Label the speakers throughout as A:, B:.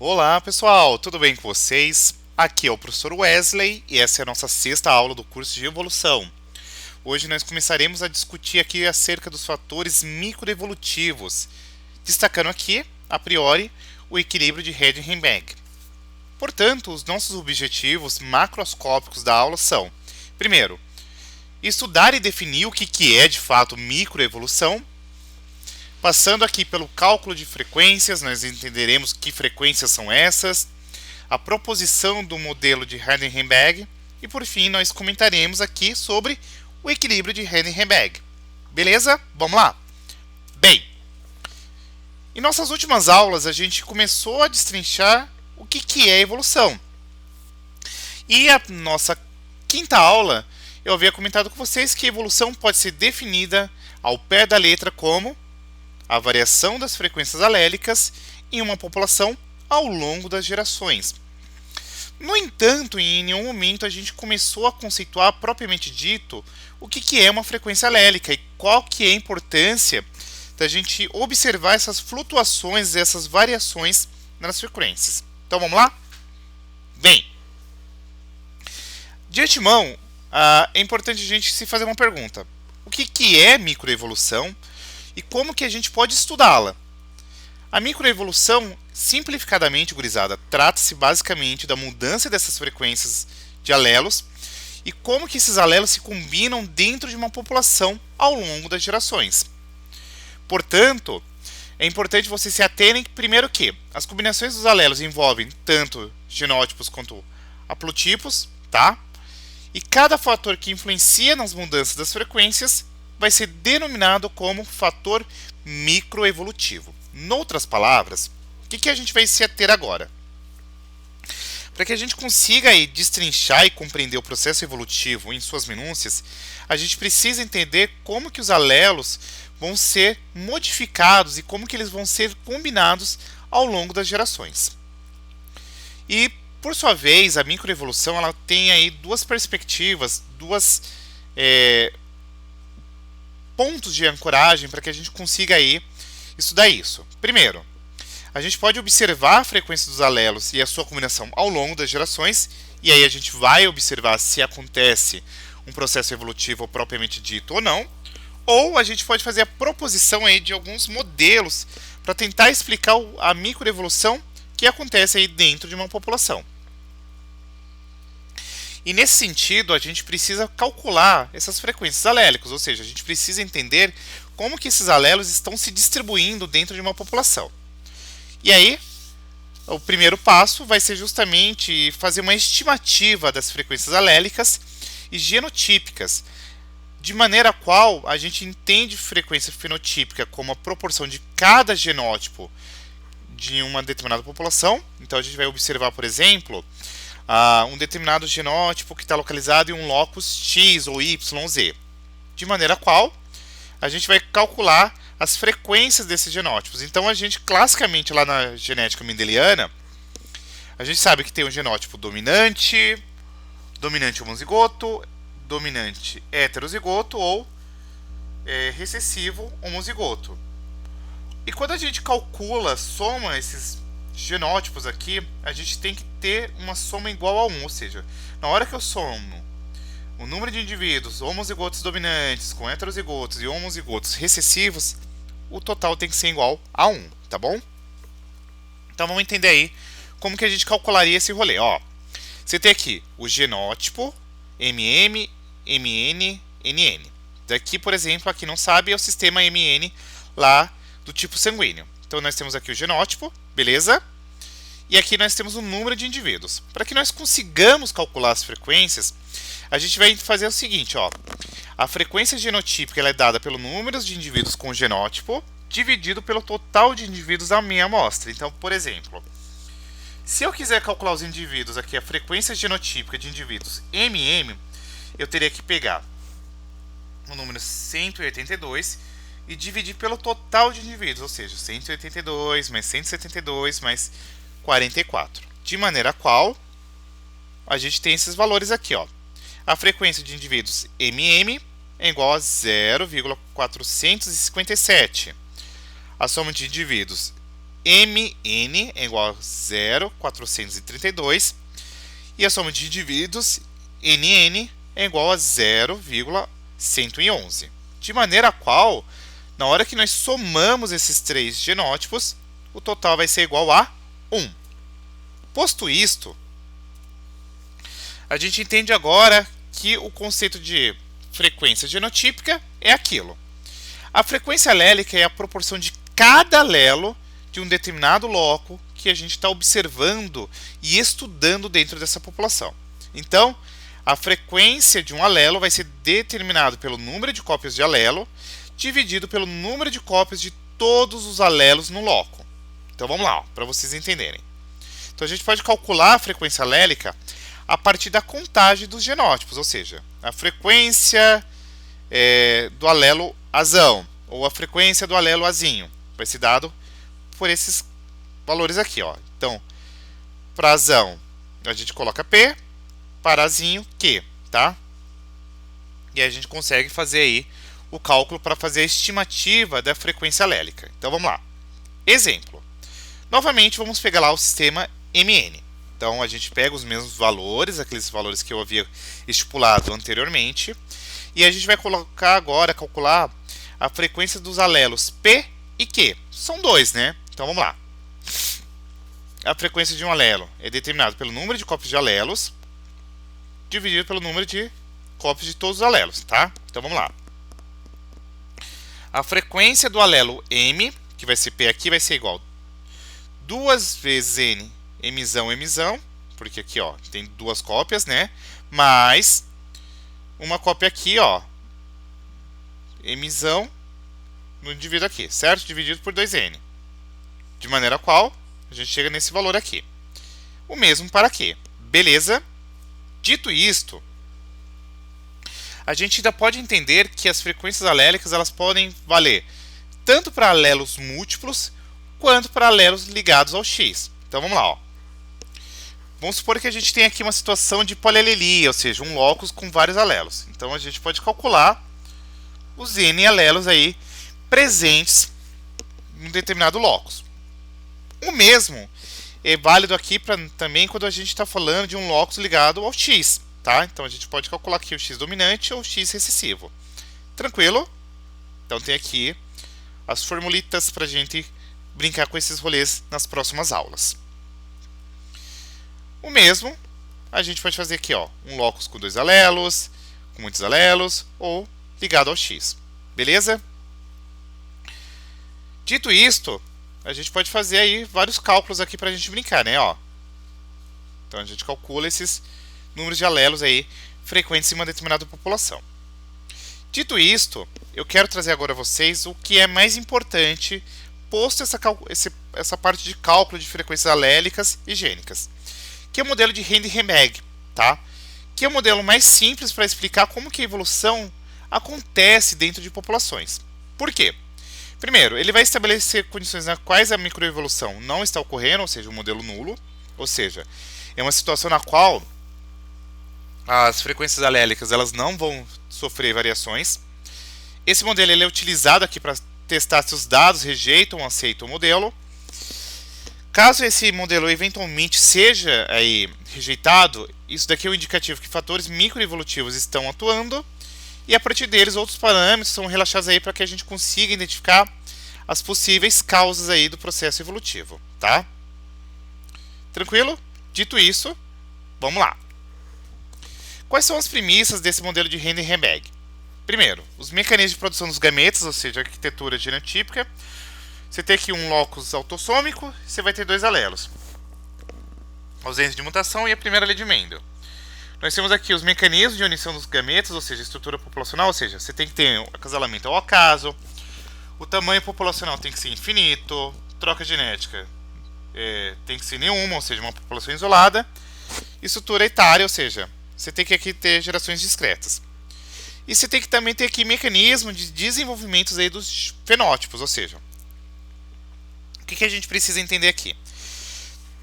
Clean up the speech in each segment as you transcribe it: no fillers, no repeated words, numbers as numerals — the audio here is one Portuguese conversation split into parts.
A: Olá pessoal, tudo bem com vocês? Aqui é o professor Wesley e essa é a nossa sexta aula do curso de evolução. Hoje nós começaremos a discutir aqui acerca dos fatores microevolutivos, destacando aqui, a priori, o equilíbrio de Heisenberg. Portanto, os nossos objetivos macroscópicos da aula são: primeiro, estudar e definir o que é de fato microevolução. Passando aqui pelo cálculo de frequências, nós entenderemos que frequências são essas, a proposição do modelo de Heisenberg e, por fim, nós comentaremos aqui sobre o equilíbrio de Heisenberg. Beleza? Vamos lá? Bem, em nossas últimas aulas a gente começou a destrinchar o que é evolução. E a nossa quinta aula eu havia comentado com vocês que a evolução pode ser definida ao pé da letra como a variação das frequências alélicas em uma população ao longo das gerações. No entanto, em nenhum momento a gente começou a conceituar propriamente dito o que é uma frequência alélica e qual que é a importância da gente observar essas flutuações, essas variações nas frequências. Então vamos lá? Bem, de antemão, é importante a gente se fazer uma pergunta. O que é microevolução e como que a gente pode estudá-la? A microevolução, simplificadamente, gurizada, trata-se basicamente da mudança dessas frequências de alelos e como que esses alelos se combinam dentro de uma população ao longo das gerações. Portanto, é importante vocês se aterem primeiro que as combinações dos alelos envolvem tanto genótipos quanto haplotipos, tá? E cada fator que influencia nas mudanças das frequências vai ser denominado como fator microevolutivo. Noutras palavras, o que a gente vai se ater agora? Para que a gente consiga aí destrinchar e compreender o processo evolutivo em suas minúcias, a gente precisa entender como que os alelos vão ser modificados e como que eles vão ser combinados ao longo das gerações. E, por sua vez, a microevolução ela tem aí duas perspectivas, duas pontos de ancoragem para que a gente consiga aí estudar isso. Primeiro, a gente pode observar a frequência dos alelos e a sua combinação ao longo das gerações, e aí a gente vai observar se acontece um processo evolutivo propriamente dito ou a gente pode fazer a proposição aí de alguns modelos para tentar explicar a microevolução que acontece aí dentro de uma população. E nesse sentido, a gente precisa calcular essas frequências alélicas, ou seja, a gente precisa entender como que esses alelos estão se distribuindo dentro de uma população. E aí, o primeiro passo vai ser justamente fazer uma estimativa das frequências alélicas e genotípicas, de maneira a qual a gente entende frequência fenotípica como a proporção de cada genótipo de uma determinada população. Então a gente vai observar, por exemplo, um determinado genótipo que está localizado em um locus X ou YZ, de maneira a qual a gente vai calcular as frequências desses genótipos. Então a gente, classicamente, lá na genética mendeliana, a gente sabe que tem um genótipo dominante, dominante homozigoto, dominante heterozigoto ou recessivo homozigoto. E quando a gente calcula, soma esses genótipos aqui, a gente tem que ter uma soma igual a 1, ou seja, na hora que eu somo o número de indivíduos homozigotos dominantes com heterozigotos e homozigotos recessivos, o total tem que ser igual a 1, tá bom? Então vamos entender aí como que a gente calcularia esse rolê. Ó, você tem aqui o genótipo MM, MN, NN. Daqui, por exemplo, aqui não sabe, é o sistema MN lá do tipo sanguíneo. Então nós temos aqui o genótipo, beleza? E aqui nós temos o número de indivíduos. Para que nós consigamos calcular as frequências, a gente vai fazer o seguinte, ó. A frequência genotípica ela é dada pelo número de indivíduos com o genótipo dividido pelo total de indivíduos da minha amostra. Então, por exemplo, se eu quiser calcular os indivíduos aqui, a frequência genotípica de indivíduos MM, eu teria que pegar o número 182 e dividir pelo total de indivíduos, ou seja, 182 mais 172 mais 44. De maneira a qual a gente tem esses valores aqui, ó. A frequência de indivíduos MM é igual a 0,457. A soma de indivíduos MN é igual a 0,432 e a soma de indivíduos NN é igual a 0,111. De maneira a qual, na hora que nós somamos esses três genótipos, o total vai ser igual a 1. Posto isto, a gente entende agora que o conceito de frequência genotípica é aquilo. A frequência alélica é a proporção de cada alelo de um determinado loco que a gente está observando e estudando dentro dessa população. Então, a frequência de um alelo vai ser determinado pelo número de cópias de alelo dividido pelo número de cópias de todos os alelos no loco. Então vamos lá, para vocês entenderem. Então a gente pode calcular a frequência alélica a partir da contagem dos genótipos, ou seja, a frequência do alelo azão ou a frequência do alelo azinho vai ser dado por esses valores aqui, ó. Então, para azão a gente coloca P, para azinho Q, tá? E aí a gente consegue fazer aí o cálculo para fazer a estimativa da frequência alélica. Então vamos lá. Exemplo. Novamente vamos pegar lá o sistema MN. Então a gente pega os mesmos valores, aqueles valores que eu havia estipulado anteriormente, e a gente vai colocar agora, calcular a frequência dos alelos P e Q. São dois, né? Então vamos lá. A frequência de um alelo é determinada pelo número de cópias de alelos dividido pelo número de cópias de todos os alelos, tá? Então vamos lá. A frequência do alelo M, que vai ser P aqui, vai ser igual a 2 vezes N, Mzão, Mzão, porque aqui, ó, tem duas cópias, né? Mais uma cópia aqui, ó, Mzão no indivíduo aqui, certo? Dividido por 2N. De maneira a qual a gente chega nesse valor aqui. O mesmo para Q. Beleza? Dito isto, a gente ainda pode entender que as frequências alélicas elas podem valer tanto para alelos múltiplos quanto para alelos ligados ao X. Então vamos lá, ó. Vamos supor que a gente tem aqui uma situação de polialelia, ou seja, um locus com vários alelos. Então a gente pode calcular os N alelos aí presentes em um determinado locus. O mesmo é válido aqui também quando a gente está falando de um locus ligado ao X, tá? Então a gente pode calcular aqui o X dominante ou o X recessivo. Tranquilo? Então tem aqui as formulitas para a gente brincar com esses rolês nas próximas aulas. O mesmo a gente pode fazer aqui, ó, um locus com dois alelos, com muitos alelos ou ligado ao X. Beleza? Dito isto, a gente pode fazer aí vários cálculos aqui para a gente brincar, né? Ó. Então a gente calcula esses números de alelos aí frequentes em uma determinada população. Dito isto, eu quero trazer agora a vocês o que é mais importante posto essa parte de cálculo de frequências alélicas e gênicas, que é o modelo de Henry-Hemegg, tá? Que é o modelo mais simples para explicar como que a evolução acontece dentro de populações. Por quê? Primeiro, ele vai estabelecer condições nas quais a microevolução não está ocorrendo, ou seja, um modelo nulo, ou seja, é uma situação na qual as frequências alélicas elas não vão sofrer variações. Esse modelo ele é utilizado aqui para testar se os dados rejeitam ou aceitam o modelo. Caso esse modelo eventualmente seja aí rejeitado, isso daqui é um indicativo que fatores microevolutivos estão atuando, e a partir deles outros parâmetros são relaxados aí para que a gente consiga identificar as possíveis causas aí do processo evolutivo, tá? Tranquilo? Dito isso, vamos lá. Quais são as premissas desse modelo de Henry-Hemegg? Primeiro, os mecanismos de produção dos gametas, ou seja, a arquitetura genotípica. Você tem aqui um locus autossômico, você vai ter dois alelos. Ausência de mutação e a primeira lei de Mendel. Nós temos aqui os mecanismos de unição dos gametas, ou seja, a estrutura populacional, ou seja, você tem que ter acasalamento ao acaso, o tamanho populacional tem que ser infinito, troca genética tem que ser nenhuma, ou seja, uma população isolada, estrutura etária, ou seja, você tem que aqui ter gerações discretas. E você tem que também ter aqui mecanismo de desenvolvimento aí dos fenótipos, ou seja, o que a gente precisa entender aqui?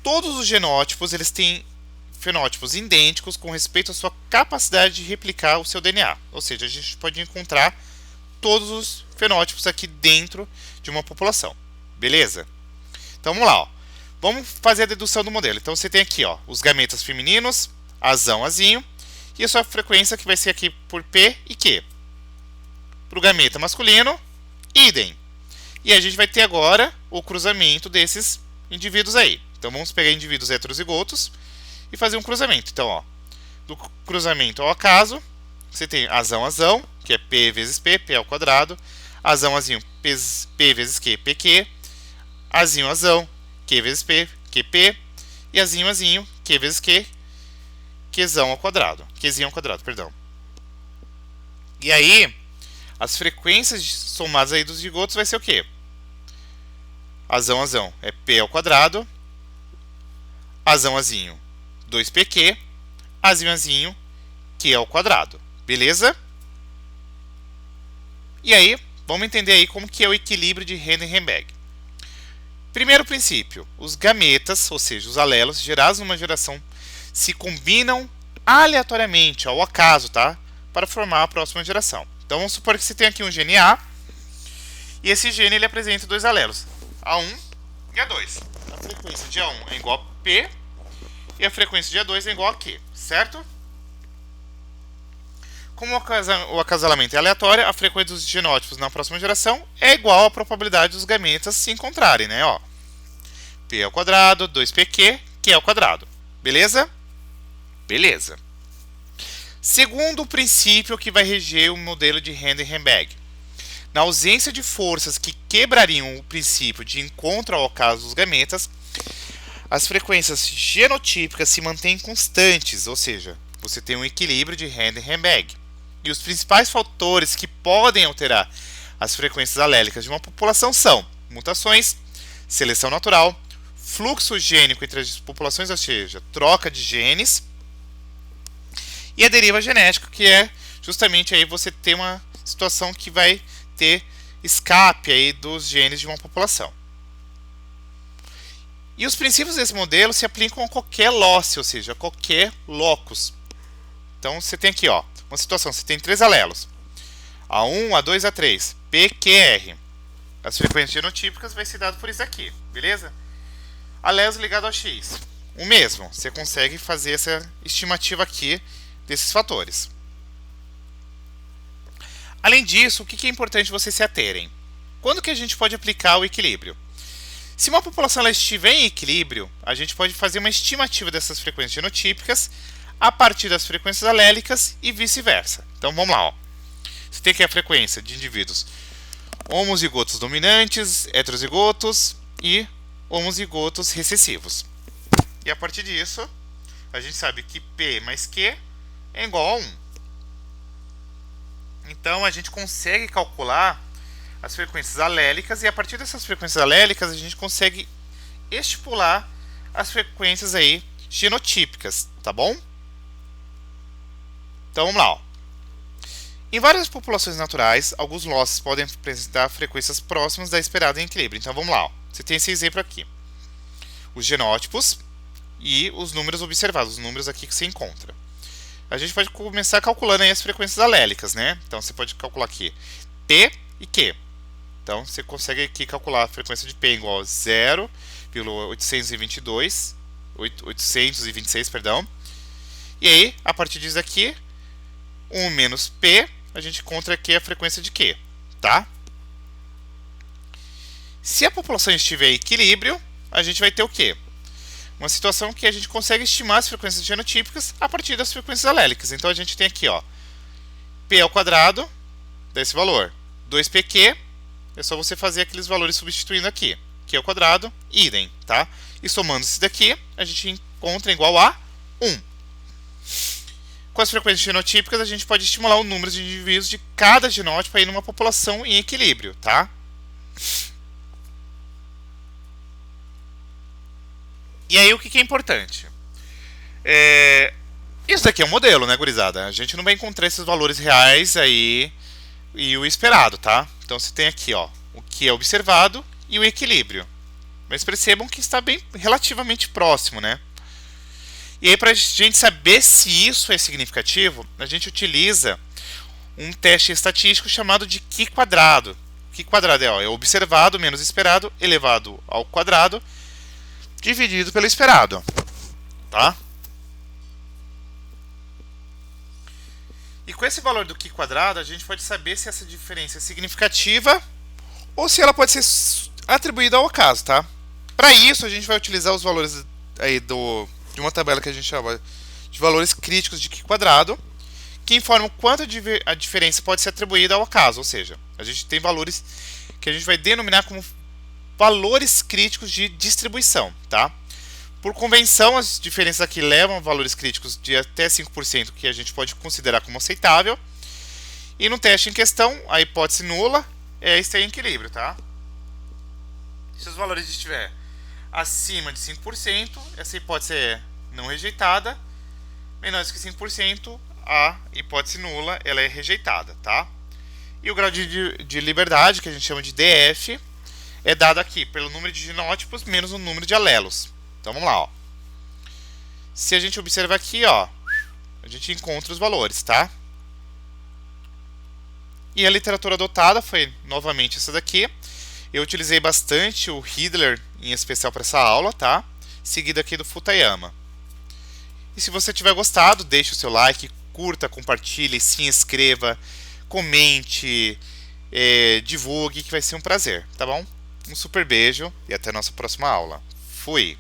A: Todos os genótipos eles têm fenótipos idênticos com respeito à sua capacidade de replicar o seu DNA. Ou seja, a gente pode encontrar todos os fenótipos aqui dentro de uma população. Beleza? Então vamos lá, ó. Vamos fazer a dedução do modelo. Então você tem aqui, ó, os gametas femininos, azão, azinho, e a sua frequência que vai ser aqui por P e Q. Para o gameta masculino, idem. E a gente vai ter agora o cruzamento desses indivíduos aí. Então vamos pegar indivíduos heterozigotos e fazer um cruzamento. Então, ó, do cruzamento ao acaso, você tem azão, azão, que é P vezes P, P ao quadrado, azão, azinho, P vezes Q, PQ, azinho, azão, Q vezes P, QP, e azinho, azinho, Q vezes Q, Qzão ao quadrado, Qzinho ao quadrado, perdão. E aí, as frequências somadas aí dos zigotos vai ser o quê? Azão, azão é P ao quadrado, azão, azinho, 2PQ, azinho, azinho, Q ao quadrado, beleza? E aí, vamos entender aí como que é o equilíbrio de Heisenberg. Primeiro princípio, os gametas, ou seja, os alelos gerados numa geração, se combinam aleatoriamente, ao acaso, tá? Para formar a próxima geração. Então vamos supor que você tem aqui um gene A, e esse gene ele apresenta dois alelos, A1 e A2. A frequência de A1 é igual a P, e a frequência de A2 é igual a Q, certo? Como o acasalamento é aleatório, a frequência dos genótipos na próxima geração é igual à probabilidade dos gametas se encontrarem, né? Ó, P ao quadrado, 2PQ, Q ao quadrado. Beleza? Beleza. Segundo princípio que vai reger o modelo de Heisenberg. Na ausência de forças que quebrariam o princípio de encontro ao acaso dos gametas, as frequências genotípicas se mantêm constantes, ou seja, você tem um equilíbrio de Heisenberg. E os principais fatores que podem alterar as frequências alélicas de uma população são mutações, seleção natural, fluxo gênico entre as populações, ou seja, troca de genes, e a deriva genética, que é justamente aí você ter uma situação que vai ter escape aí dos genes de uma população. E os princípios desse modelo se aplicam a qualquer loci, ou seja, a qualquer locus. Então você tem aqui, ó, uma situação, você tem três alelos, A1, A2, A3, P, Q, R. As frequências genotípicas vai ser dado por isso aqui, beleza? Alelos ligado ao X, o mesmo, você consegue fazer essa estimativa aqui desses fatores. Além disso, o que é importante vocês se aterem? Quando que a gente pode aplicar o equilíbrio? Se uma população ela estiver em equilíbrio, a gente pode fazer uma estimativa dessas frequências genotípicas a partir das frequências alélicas e vice-versa. Então vamos lá, ó. Você tem aqui a frequência de indivíduos homozigotos dominantes, heterozigotos e homozigotos recessivos. E a partir disso, a gente sabe que P mais Q é igual a 1. Então a gente consegue calcular as frequências alélicas e a partir dessas frequências alélicas a gente consegue estipular as frequências aí genotípicas, tá bom? Então vamos lá, ó. Em várias populações naturais, alguns losses podem apresentar frequências próximas da esperada em equilíbrio. Então vamos lá, ó. Você tem esse exemplo aqui. Os genótipos e os números observados, os números aqui que você encontra. A gente pode começar calculando aí as frequências alélicas, né? Então você pode calcular aqui P e Q. Então você consegue aqui calcular a frequência de P igual a 826, perdão. E aí, a partir disso aqui, 1 menos P, a gente encontra aqui a frequência de Q, tá? Se a população estiver em equilíbrio, a gente vai ter o quê? Uma situação que a gente consegue estimar as frequências genotípicas a partir das frequências alélicas. Então a gente tem aqui, ó, P ao quadrado, desse valor. 2PQ, é só você fazer aqueles valores substituindo aqui. Q ao quadrado, idem, tá? E somando isso daqui, a gente encontra igual a 1. Com as frequências genotípicas, a gente pode estimular o número de indivíduos de cada genótipo aí numa população em equilíbrio, tá? E aí, o que é importante? Isso daqui é um modelo, né, gurizada? A gente não vai encontrar esses valores reais aí e o esperado, tá? Então, você tem aqui, ó, o que é observado e o equilíbrio. Mas percebam que está bem relativamente próximo, né? E aí, para a gente saber se isso é significativo, a gente utiliza um teste estatístico chamado de Q quadrado. O Qi quadrado é o observado menos esperado elevado ao quadrado dividido pelo esperado, tá? E com esse valor do Qi quadrado, a gente pode saber se essa diferença é significativa ou se ela pode ser atribuída ao acaso, tá? Para isso, a gente vai utilizar os valores aí de uma tabela que a gente chama de valores críticos de Qi quadrado, que informam quanto a diferença pode ser atribuída ao acaso, ou seja, a gente tem valores que a gente vai denominar como valores críticos de distribuição, tá? Por convenção, as diferenças aqui levam a valores críticos de até 5%, que a gente pode considerar como aceitável. E no teste em questão, a hipótese nula é estar em equilíbrio, tá? Se os valores estiverem acima de 5%, essa hipótese é não rejeitada. Menores que 5%, a hipótese nula ela é rejeitada, tá? E o grau de liberdade, que a gente chama de DF, é dado aqui pelo número de genótipos menos o número de alelos. Então vamos lá, ó. Se a gente observa aqui, ó, a gente encontra os valores, tá? E a literatura adotada foi novamente essa daqui. Eu utilizei bastante o Hidler, em especial para essa aula, tá? Seguido aqui do Futayama. E se você tiver gostado, deixe o seu like, curta, compartilhe, se inscreva, comente, divulgue, que vai ser um prazer, tá bom? Um super beijo e até a nossa próxima aula. Fui!